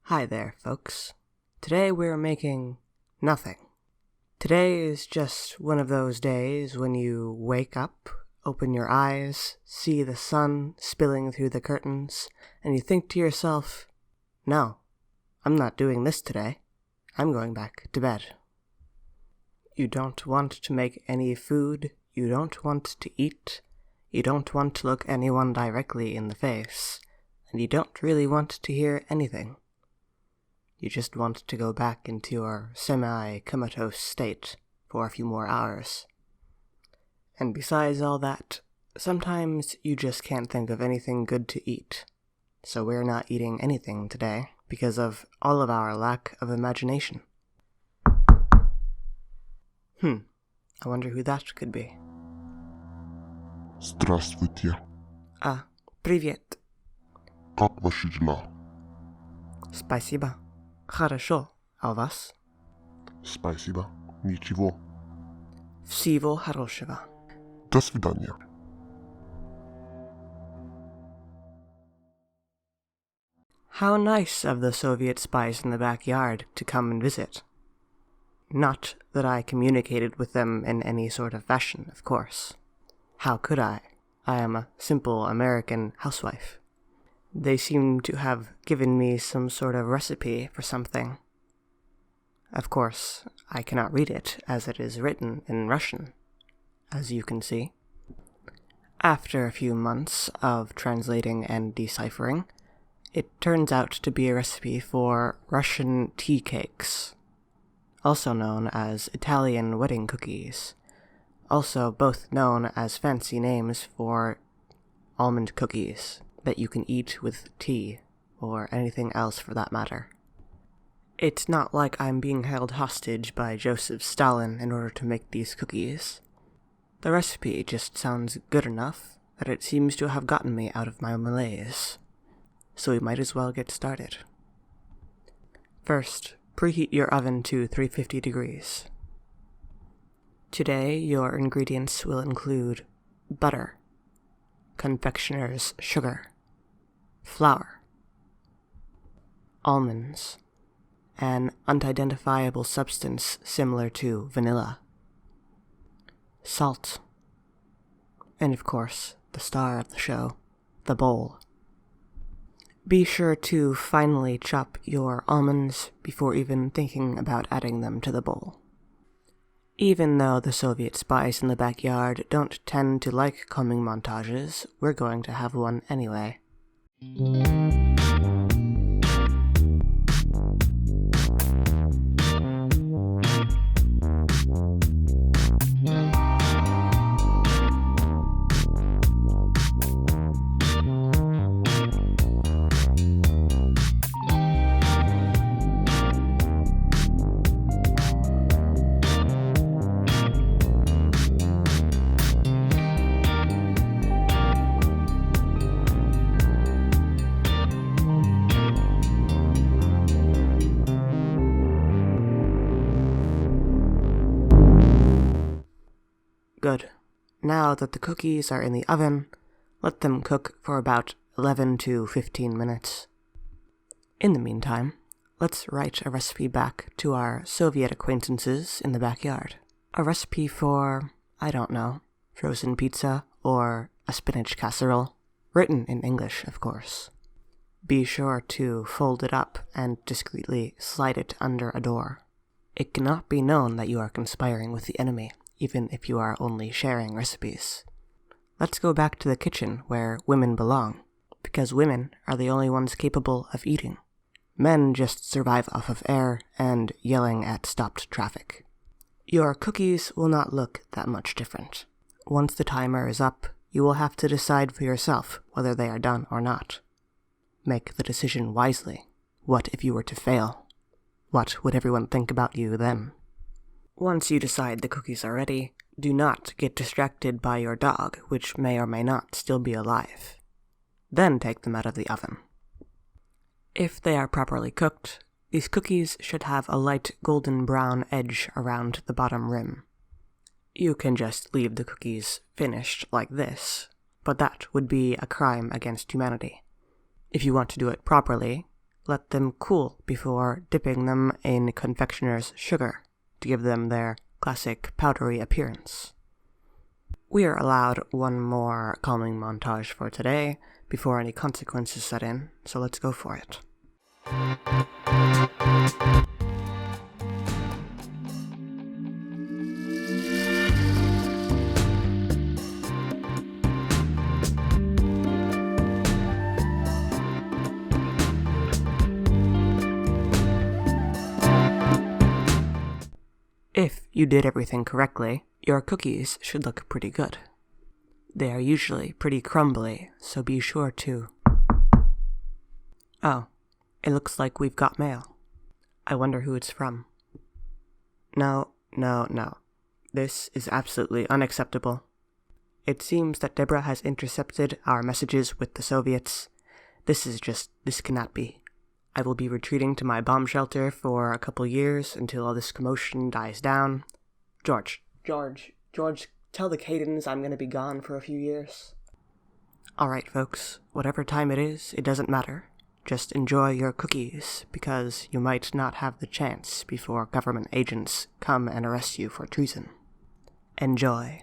Hi there, folks. Today we're making nothing. Today is just one of those days when you wake up, open your eyes, see the sun spilling through the curtains, and you think to yourself, no, I'm not doing this today. I'm going back to bed. You don't want to make any food, you don't want to eat, you don't want to look anyone directly in the face, and you don't really want to hear anything. You just want to go back into your semi-comatose state for a few more hours. And besides all that, sometimes you just can't think of anything good to eat. So we're not eating anything today because of all of our lack of imagination. I wonder who that could be. Здравствуйте. Привет. Как ваши дела? Спасибо. Хорошо. А у вас? Спасибо. Ничего. Всего хорошего. До свидания. How nice of the Soviet spies in the backyard to come and visit. Not that I communicated with them in any sort of fashion, of course. How could I? I am a simple American housewife. They seem to have given me some sort of recipe for something. Of course, I cannot read it as it is written in Russian, as you can see. After a few months of translating and deciphering, it turns out to be a recipe for Russian tea cakes, also known as Italian wedding cookies, also both known as fancy names for almond cookies that you can eat with tea, or anything else for that matter. It's not like I'm being held hostage by Joseph Stalin in order to make these cookies. The recipe just sounds good enough that it seems to have gotten me out of my malaise. So we might as well get started. First, preheat your oven to 350 degrees. Today, your ingredients will include butter, confectioners' sugar, flour, almonds, an unidentifiable substance similar to vanilla, salt, and of course, the star of the show, the bowl. Be sure to finely chop your almonds before even thinking about adding them to the bowl. Even though the Soviet spies in the backyard don't tend to like combing montages, we're going to have one anyway. Good. Now that the cookies are in the oven, let them cook for about 11 to 15 minutes. In the meantime, let's write a recipe back to our Soviet acquaintances in the backyard. A recipe for, I don't know, frozen pizza or a spinach casserole, written in English, of course. Be sure to fold it up and discreetly slide it under a door. It cannot be known that you are conspiring with the enemy, even if you are only sharing recipes. Let's go back to the kitchen where women belong, because women are the only ones capable of eating. Men just survive off of air and yelling at stopped traffic. Your cookies will not look that much different. Once the timer is up, you will have to decide for yourself whether they are done or not. Make the decision wisely. What if you were to fail? What would everyone think about you then? Once you decide the cookies are ready, do not get distracted by your dog, which may or may not still be alive. Then take them out of the oven. If they are properly cooked, these cookies should have a light golden brown edge around the bottom rim. You can just leave the cookies finished like this, but that would be a crime against humanity. If you want to do it properly, let them cool before dipping them in confectioners' sugar to give them their classic powdery appearance. We are allowed one more calming montage for today before any consequences set in, so let's go for it. If you did everything correctly, your cookies should look pretty good. They are usually pretty crumbly, so be sure to... Oh, it looks like we've got mail. I wonder who it's from. No. This is absolutely unacceptable. It seems that Deborah has intercepted our messages with the Soviets. This cannot be. I will be retreating to my bomb shelter for a couple years until all this commotion dies down. George, tell the Cadens I'm gonna be gone for a few years. Alright, folks, whatever time it is, it doesn't matter. Just enjoy your cookies, because you might not have the chance before government agents come and arrest you for treason. Enjoy.